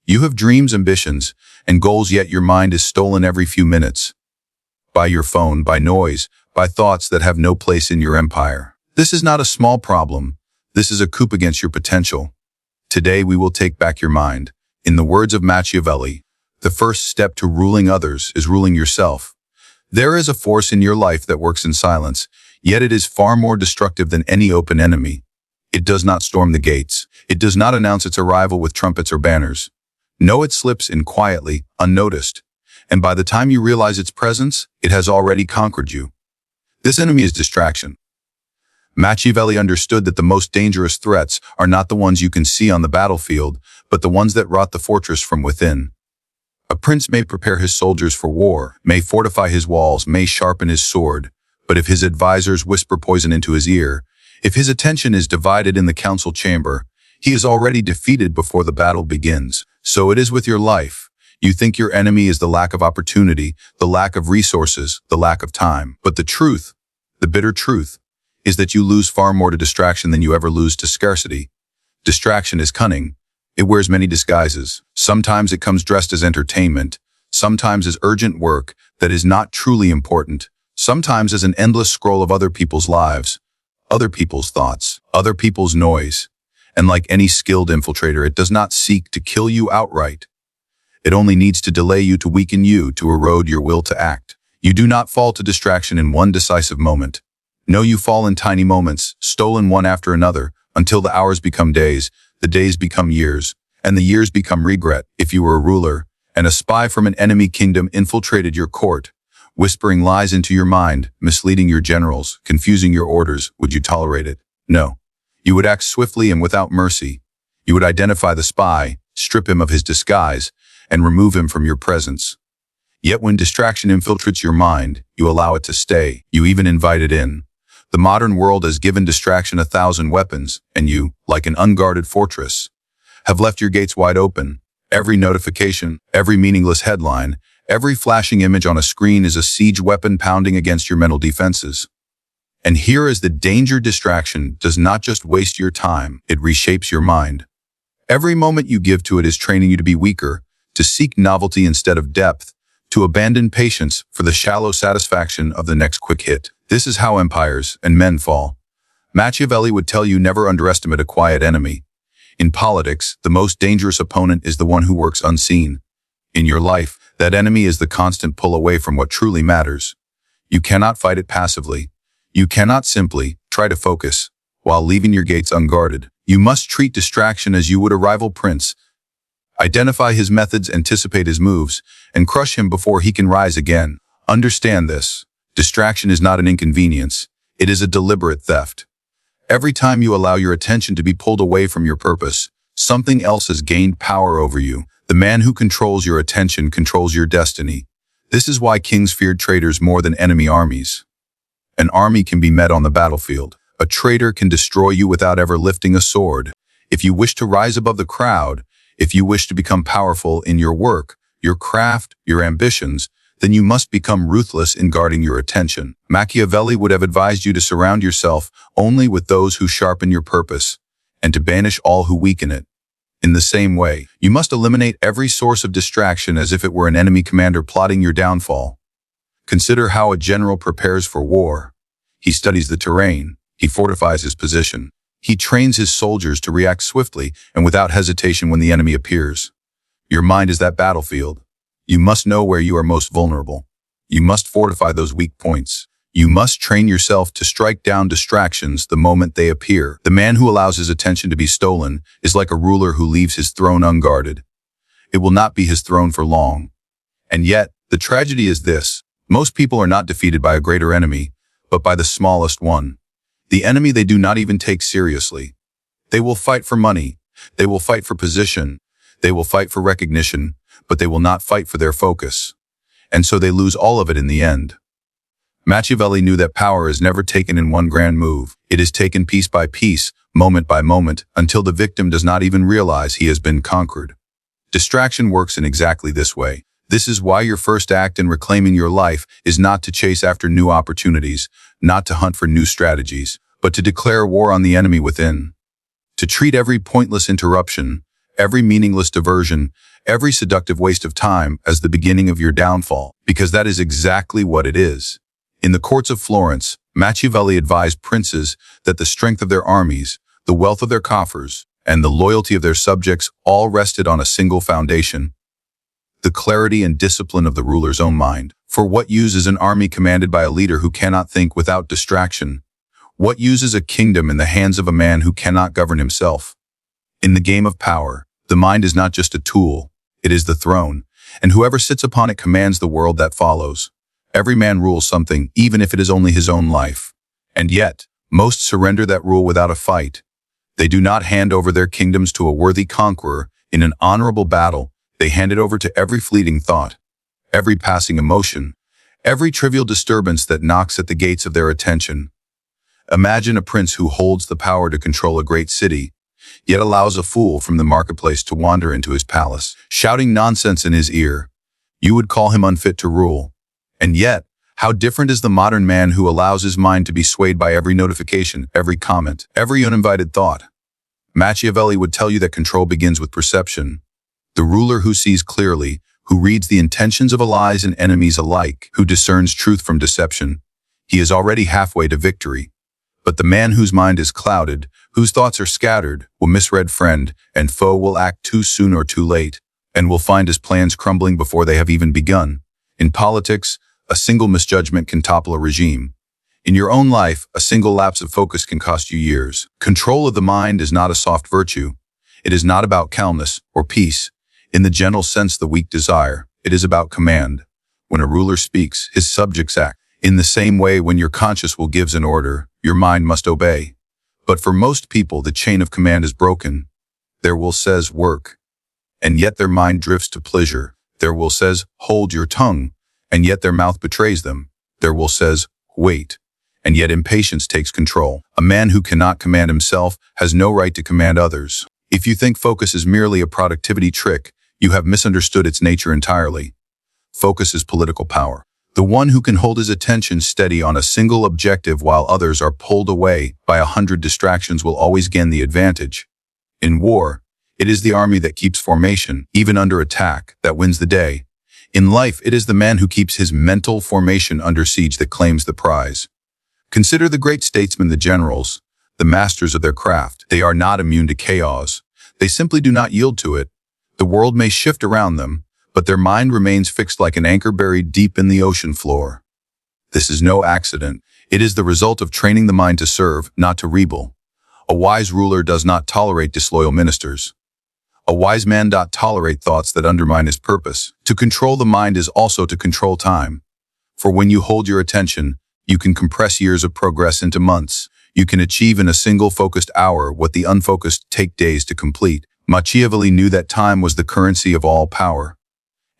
You have dreams, ambitions, and goals, yet your mind is stolen every few minutes. By your phone, by noise, by thoughts that have no place in your empire. This is not a small problem. This is a coup against your potential. Today we will take back your mind. In the words of Machiavelli, the first step to ruling others is ruling yourself. There is a force in your life that works in silence, yet it is far more destructive than any open enemy. It does not storm the gates. It does not announce its arrival with trumpets or banners. No, it slips in quietly, unnoticed. And by the time you realize its presence, it has already conquered you. This enemy is distraction. Machiavelli understood that the most dangerous threats are not the ones you can see on the battlefield, but the ones that rot the fortress from within. A prince may prepare his soldiers for war, may fortify his walls, may sharpen his sword, but if his advisors whisper poison into his ear, if his attention is divided in the council chamber, he is already defeated before the battle begins. So it is with your life. You think your enemy is the lack of opportunity, the lack of resources, the lack of time. But the truth, the bitter truth, is that you lose far more to distraction than you ever lose to scarcity. Distraction is cunning. It wears many disguises. Sometimes it comes dressed as entertainment, sometimes as urgent work that is not truly important, sometimes as an endless scroll of other people's lives, other people's thoughts, other people's noise. And like any skilled infiltrator, it does not seek to kill you outright. It only needs to delay you, to weaken you, to erode your will to act. You do not fall to distraction in one decisive moment. No, you fall in tiny moments, stolen one after another, until the hours become days, the days become years, and the years become regret. If you were a ruler, and a spy from an enemy kingdom infiltrated your court, whispering lies into your mind, misleading your generals, confusing your orders, would you tolerate it? No. You would act swiftly and without mercy. You would identify the spy, strip him of his disguise, and remove him from your presence. Yet when distraction infiltrates your mind, you allow it to stay. You even invite it in. The modern world has given distraction 1,000 weapons, and you, like an unguarded fortress, have left your gates wide open. Every notification, every meaningless headline, every flashing image on a screen is a siege weapon pounding against your mental defenses. And here is the danger: distraction does not just waste your time, it reshapes your mind. Every moment you give to it is training you to be weaker, to seek novelty instead of depth, to abandon patience for the shallow satisfaction of the next quick hit. This is how empires and men fall. Machiavelli would tell you never underestimate a quiet enemy. In politics, the most dangerous opponent is the one who works unseen. In your life, that enemy is the constant pull away from what truly matters. You cannot fight it passively. You cannot simply try to focus while leaving your gates unguarded. You must treat distraction as you would a rival prince. Identify his methods, anticipate his moves, and crush him before he can rise again. Understand this. Distraction is not an inconvenience. It is a deliberate theft. Every time you allow your attention to be pulled away from your purpose, something else has gained power over you. The man who controls your attention controls your destiny. This is why kings feared traitors more than enemy armies. An army can be met on the battlefield. A traitor can destroy you without ever lifting a sword. If you wish to rise above the crowd, if you wish to become powerful in your work, your craft, your ambitions, then you must become ruthless in guarding your attention. Machiavelli would have advised you to surround yourself only with those who sharpen your purpose, and to banish all who weaken it. In the same way, you must eliminate every source of distraction as if it were an enemy commander plotting your downfall. Consider how a general prepares for war. He studies the terrain. He fortifies his position. He trains his soldiers to react swiftly and without hesitation when the enemy appears. Your mind is that battlefield. You must know where you are most vulnerable. You must fortify those weak points. You must train yourself to strike down distractions the moment they appear. The man who allows his attention to be stolen is like a ruler who leaves his throne unguarded. It will not be his throne for long. And yet, the tragedy is this. Most people are not defeated by a greater enemy, but by the smallest one. The enemy they do not even take seriously. They will fight for money. They will fight for position. They will fight for recognition, but they will not fight for their focus. And so they lose all of it in the end. Machiavelli knew that power is never taken in one grand move. It is taken piece by piece, moment by moment, until the victim does not even realize he has been conquered. Distraction works in exactly this way. This is why your first act in reclaiming your life is not to chase after new opportunities, not to hunt for new strategies, but to declare war on the enemy within. To treat every pointless interruption, every meaningless diversion, every seductive waste of time as the beginning of your downfall, because that is exactly what it is. In the courts of Florence, Machiavelli advised princes that the strength of their armies, the wealth of their coffers, and the loyalty of their subjects all rested on a single foundation: the clarity and discipline of the ruler's own mind. For what use is an army commanded by a leader who cannot think without distraction? What use is a kingdom in the hands of a man who cannot govern himself? In the game of power, the mind is not just a tool, it is the throne, and whoever sits upon it commands the world that follows. Every man rules something, even if it is only his own life. And yet, most surrender that rule without a fight. They do not hand over their kingdoms to a worthy conqueror in an honorable battle. They hand it over to every fleeting thought, every passing emotion, every trivial disturbance that knocks at the gates of their attention. Imagine a prince who holds the power to control a great city, yet allows a fool from the marketplace to wander into his palace, shouting nonsense in his ear. You would call him unfit to rule. And yet, how different is the modern man who allows his mind to be swayed by every notification, every comment, every uninvited thought? Machiavelli would tell you that control begins with perception. The ruler who sees clearly, who reads the intentions of allies and enemies alike, who discerns truth from deception, he is already halfway to victory. But the man whose mind is clouded, whose thoughts are scattered, will misread friend and foe, will act too soon or too late, and will find his plans crumbling before they have even begun. In politics, a single misjudgment can topple a regime. In your own life, a single lapse of focus can cost you years. Control of the mind is not a soft virtue. It is not about calmness or peace. In the gentle sense, the weak desire. It is about command. When a ruler speaks, his subjects act. In the same way, when your conscious will gives an order, your mind must obey. But for most people, the chain of command is broken. Their will says work, and yet their mind drifts to pleasure. Their will says hold your tongue, and yet their mouth betrays them. Their will says wait, and yet impatience takes control. A man who cannot command himself has no right to command others. If you think focus is merely a productivity trick, you have misunderstood its nature entirely. Focus is political power. The one who can hold his attention steady on a single objective while others are pulled away by 100 distractions will always gain the advantage. In war, it is the army that keeps formation, even under attack, that wins the day. In life, it is the man who keeps his mental formation under siege that claims the prize. Consider the great statesmen, the generals, the masters of their craft. They are not immune to chaos. They simply do not yield to it. The world may shift around them, but their mind remains fixed like an anchor buried deep in the ocean floor. This is no accident. It is the result of training the mind to serve, not to rebel. A wise ruler does not tolerate disloyal ministers. A wise man does not tolerate thoughts that undermine his purpose. To control the mind is also to control time. For when you hold your attention, you can compress years of progress into months. You can achieve in a single focused hour what the unfocused take days to complete. Machiavelli knew that time was the currency of all power.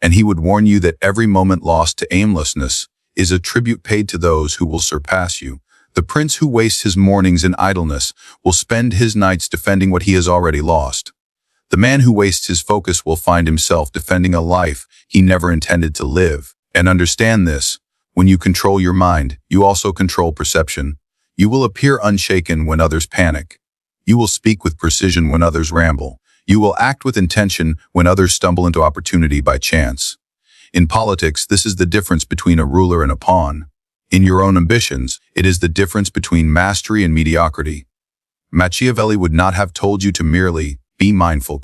And he would warn you that every moment lost to aimlessness is a tribute paid to those who will surpass you. The prince who wastes his mornings in idleness will spend his nights defending what he has already lost. The man who wastes his focus will find himself defending a life he never intended to live. And understand this, when you control your mind, you also control perception. You will appear unshaken when others panic. You will speak with precision when others ramble. You will act with intention when others stumble into opportunity by chance. In politics, this is the difference between a ruler and a pawn. In your own ambitions, it is the difference between mastery and mediocrity. Machiavelli would not have told you to merely be mindful.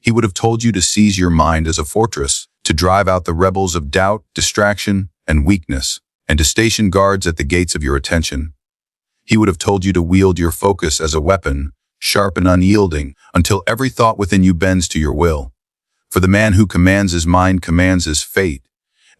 He would have told you to seize your mind as a fortress, to drive out the rebels of doubt, distraction, and weakness, and to station guards at the gates of your attention. He would have told you to wield your focus as a weapon, sharp and unyielding, until every thought within you bends to your will. For the man who commands his mind commands his fate,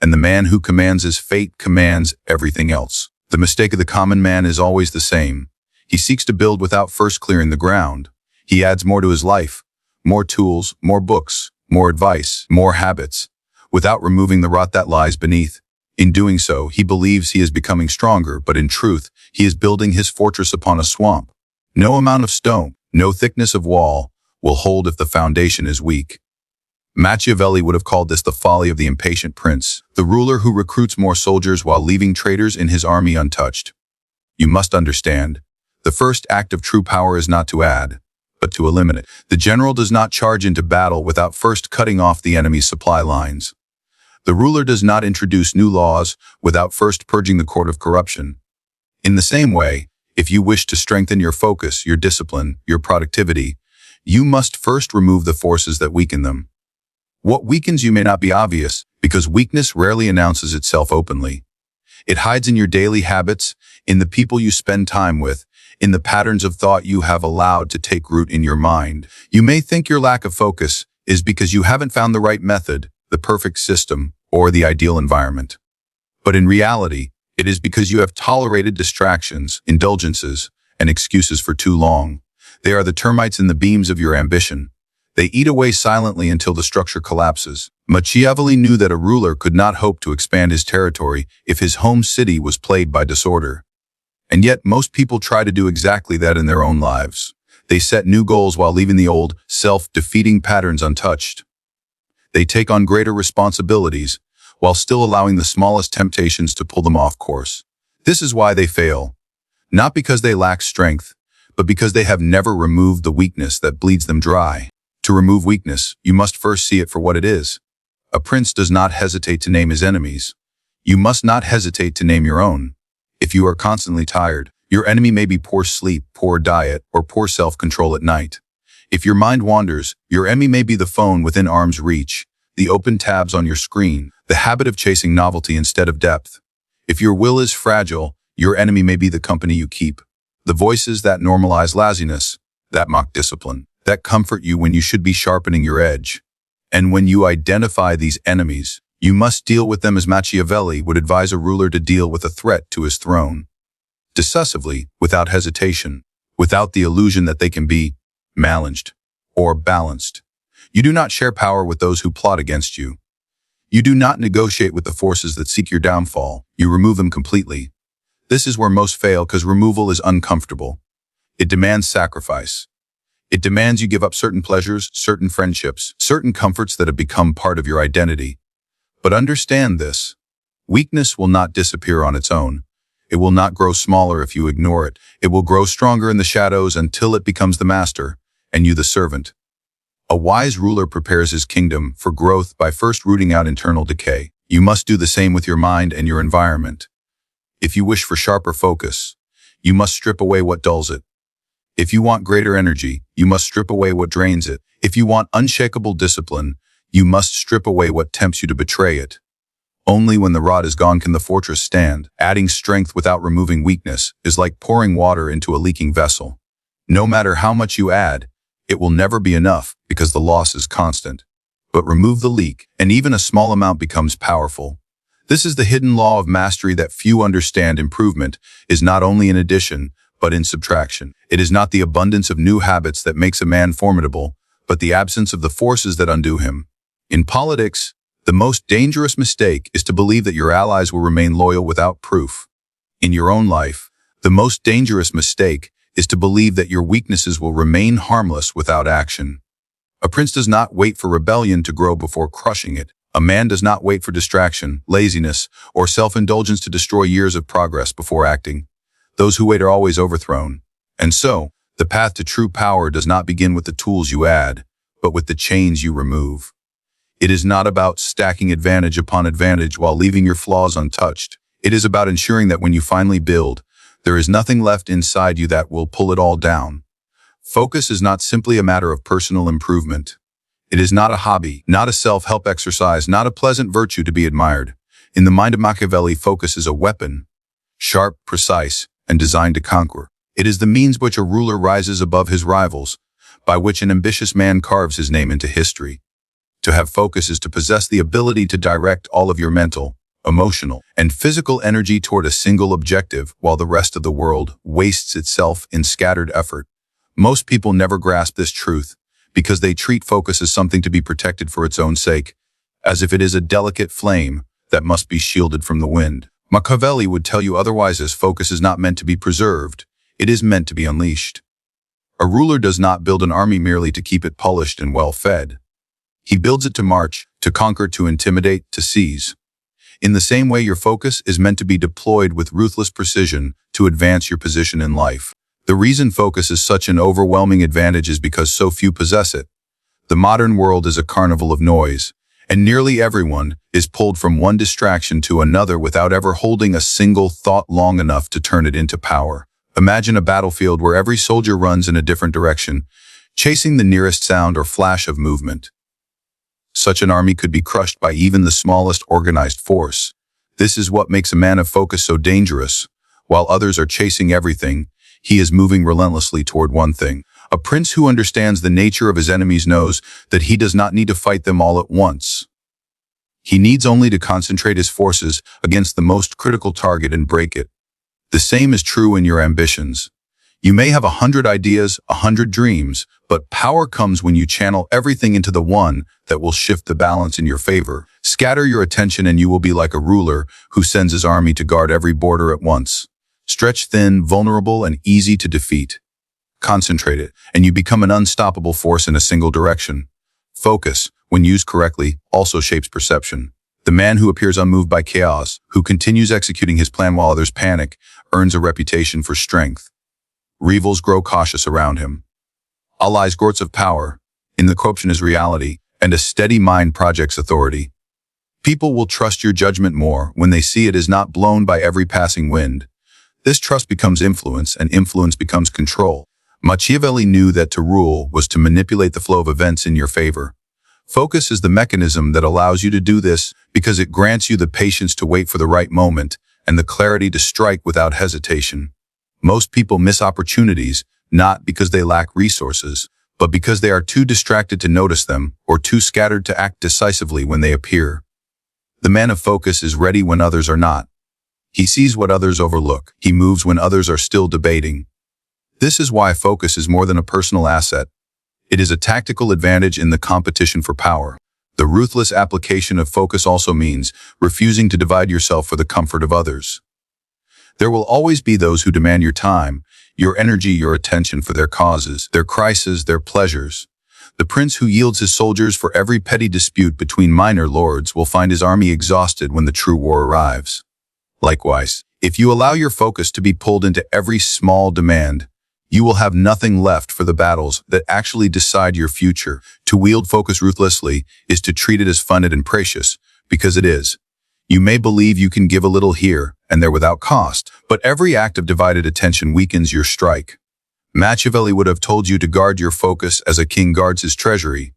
and the man who commands his fate commands everything else. The mistake of the common man is always the same. He seeks to build without first clearing the ground. He adds more to his life, more tools, more books, more advice, more habits, without removing the rot that lies beneath. In doing so, he believes he is becoming stronger, but in truth, he is building his fortress upon a swamp. No amount of stone, no thickness of wall, will hold if the foundation is weak. Machiavelli would have called this the folly of the impatient prince, the ruler who recruits more soldiers while leaving traitors in his army untouched. You must understand, the first act of true power is not to add, but but to eliminate. The general does not charge into battle without first cutting off the enemy's supply lines. The ruler does not introduce new laws without first purging the court of corruption. In the same way, if you wish to strengthen your focus, your discipline, your productivity, you must first remove the forces that weaken them. What weakens you may not be obvious, because weakness rarely announces itself openly. It hides in your daily habits, in the people you spend time with, in the patterns of thought you have allowed to take root in your mind. You may think your lack of focus is because you haven't found the right method, the perfect system, or the ideal environment. But in reality, it is because you have tolerated distractions, indulgences, and excuses for too long. They are the termites in the beams of your ambition. They eat away silently until the structure collapses. Machiavelli knew that a ruler could not hope to expand his territory if his home city was plagued by disorder. And yet, most people try to do exactly that in their own lives. They set new goals while leaving the old, self-defeating patterns untouched. They take on greater responsibilities while still allowing the smallest temptations to pull them off course. This is why they fail. Not because they lack strength, but because they have never removed the weakness that bleeds them dry. To remove weakness, you must first see it for what it is. A prince does not hesitate to name his enemies. You must not hesitate to name your own. If you are constantly tired, your enemy may be poor sleep, poor diet, or poor self-control at night. If your mind wanders, your enemy may be the phone within arm's reach, the open tabs on your screen, the habit of chasing novelty instead of depth. If your will is fragile, your enemy may be the company you keep, the voices that normalize laziness, that mock discipline, that comfort you when you should be sharpening your edge. And when you identify these enemies, you must deal with them as Machiavelli would advise a ruler to deal with a threat to his throne. Decisively, without hesitation, without the illusion that they can be managed or balanced. You do not share power with those who plot against you. You do not negotiate with the forces that seek your downfall. You remove them completely. This is where most fail because removal is uncomfortable. It demands sacrifice. It demands you give up certain pleasures, certain friendships, certain comforts that have become part of your identity. But understand this. Weakness will not disappear on its own. It will not grow smaller if you ignore it. It will grow stronger in the shadows until it becomes the master, and you the servant. A wise ruler prepares his kingdom for growth by first rooting out internal decay. You must do the same with your mind and your environment. If you wish for sharper focus, you must strip away what dulls it. If you want greater energy, you must strip away what drains it. If you want unshakable discipline, you must strip away what tempts you to betray it. Only when the rod is gone can the fortress stand. Adding strength without removing weakness is like pouring water into a leaking vessel. No matter how much you add, it will never be enough because the loss is constant. But remove the leak, and even a small amount becomes powerful. This is the hidden law of mastery that few understand. Improvement is not only in addition, but in subtraction. It is not the abundance of new habits that makes a man formidable, but the absence of the forces that undo him. In politics, the most dangerous mistake is to believe that your allies will remain loyal without proof. In your own life, the most dangerous mistake is to believe that your weaknesses will remain harmless without action. A prince does not wait for rebellion to grow before crushing it. A man does not wait for distraction, laziness, or self-indulgence to destroy years of progress before acting. Those who wait are always overthrown. And so, the path to true power does not begin with the tools you add, but with the chains you remove. It is not about stacking advantage upon advantage while leaving your flaws untouched. It is about ensuring that when you finally build, there is nothing left inside you that will pull it all down. Focus is not simply a matter of personal improvement. It is not a hobby, not a self-help exercise, not a pleasant virtue to be admired. In the mind of Machiavelli, focus is a weapon, sharp, precise, and designed to conquer. It is the means by which a ruler rises above his rivals, by which an ambitious man carves his name into history. To have focus is to possess the ability to direct all of your mental, emotional, and physical energy toward a single objective while the rest of the world wastes itself in scattered effort. Most people never grasp this truth because they treat focus as something to be protected for its own sake, as if it is a delicate flame that must be shielded from the wind. Machiavelli would tell you otherwise, as focus is not meant to be preserved, it is meant to be unleashed. A ruler does not build an army merely to keep it polished and well-fed. He builds it to march, to conquer, to intimidate, to seize. In the same way, your focus is meant to be deployed with ruthless precision to advance your position in life. The reason focus is such an overwhelming advantage is because so few possess it. The modern world is a carnival of noise, and nearly everyone is pulled from one distraction to another without ever holding a single thought long enough to turn it into power. Imagine a battlefield where every soldier runs in a different direction, chasing the nearest sound or flash of movement. Such an army could be crushed by even the smallest organized force. This is what makes a man of focus so dangerous. While others are chasing everything, he is moving relentlessly toward one thing. A prince who understands the nature of his enemies knows that he does not need to fight them all at once. He needs only to concentrate his forces against the most critical target and break it. The same is true in your ambitions. You may have 100 ideas, 100 dreams, but power comes when you channel everything into the one that will shift the balance in your favor. Scatter your attention and you will be like a ruler who sends his army to guard every border at once. Stretch thin, vulnerable, and easy to defeat. Concentrate it, and you become an unstoppable force in a single direction. Focus, when used correctly, also shapes perception. The man who appears unmoved by chaos, who continues executing his plan while others panic, earns a reputation for strength. Rivals grow cautious around him. Allies grots of power, in the corruption is reality, and a steady mind projects authority. People will trust your judgment more when they see it is not blown by every passing wind. This trust becomes influence, and influence becomes control. Machiavelli knew that to rule was to manipulate the flow of events in your favor. Focus is the mechanism that allows you to do this because it grants you the patience to wait for the right moment and the clarity to strike without hesitation. Most people miss opportunities, not because they lack resources, but because they are too distracted to notice them or too scattered to act decisively when they appear. The man of focus is ready when others are not. He sees what others overlook. He moves when others are still debating. This is why focus is more than a personal asset. It is a tactical advantage in the competition for power. The ruthless application of focus also means refusing to divide yourself for the comfort of others. There will always be those who demand your time, your energy, your attention for their causes, their crises, their pleasures. The prince who yields his soldiers for every petty dispute between minor lords will find his army exhausted when the true war arrives. Likewise, if you allow your focus to be pulled into every small demand, you will have nothing left for the battles that actually decide your future. To wield focus ruthlessly is to treat it as funded and precious, because it is. You may believe you can give a little here and there without cost, but every act of divided attention weakens your strike. Machiavelli would have told you to guard your focus as a king guards his treasury,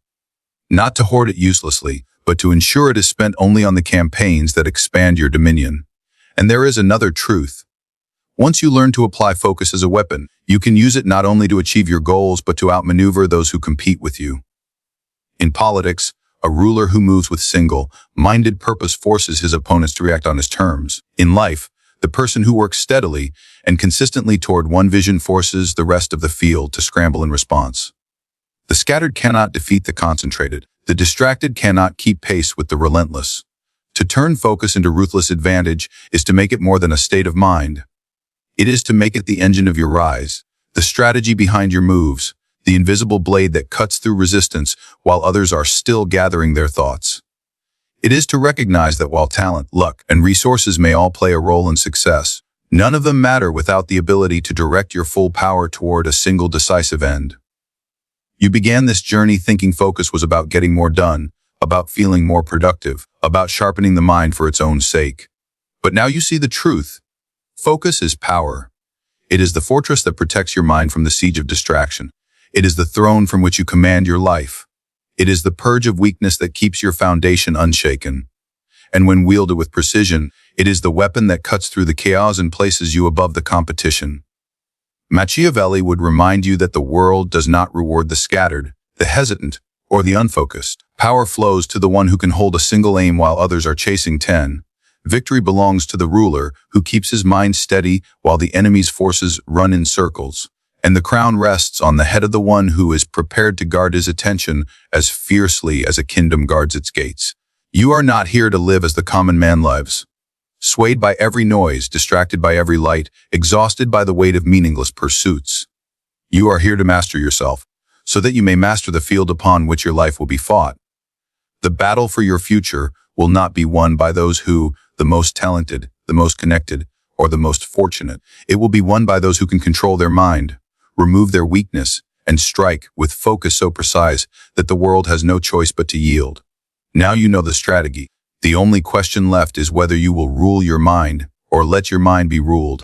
not to hoard it uselessly, but to ensure it is spent only on the campaigns that expand your dominion. And there is another truth. Once you learn to apply focus as a weapon, you can use it not only to achieve your goals, but to outmaneuver those who compete with you. In politics, a ruler who moves with single-minded purpose forces his opponents to react on his terms. In life, the person who works steadily and consistently toward one vision forces the rest of the field to scramble in response. The scattered cannot defeat the concentrated. The distracted cannot keep pace with the relentless. To turn focus into ruthless advantage is to make it more than a state of mind. It is to make it the engine of your rise, the strategy behind your moves, the invisible blade that cuts through resistance while others are still gathering their thoughts. It is to recognize that while talent, luck, and resources may all play a role in success, none of them matter without the ability to direct your full power toward a single decisive end. You began this journey thinking focus was about getting more done, about feeling more productive, about sharpening the mind for its own sake. But now you see the truth. Focus is power. It is the fortress that protects your mind from the siege of distraction. It is the throne from which you command your life. It is the purge of weakness that keeps your foundation unshaken. And when wielded with precision, it is the weapon that cuts through the chaos and places you above the competition. Machiavelli would remind you that the world does not reward the scattered, the hesitant, or the unfocused. Power flows to the one who can hold a single aim while others are chasing 10. Victory belongs to the ruler who keeps his mind steady while the enemy's forces run in circles. And the crown rests on the head of the one who is prepared to guard his attention as fiercely as a kingdom guards its gates. You are not here to live as the common man lives, swayed by every noise, distracted by every light, exhausted by the weight of meaningless pursuits. You are here to master yourself, so that you may master the field upon which your life will be fought. The battle for your future will not be won by those who, the most talented, the most connected, or the most fortunate. It will be won by those who can control their mind, remove their weakness, and strike with focus so precise that the world has no choice but to yield. Now you know the strategy. The only question left is whether you will rule your mind or let your mind be ruled.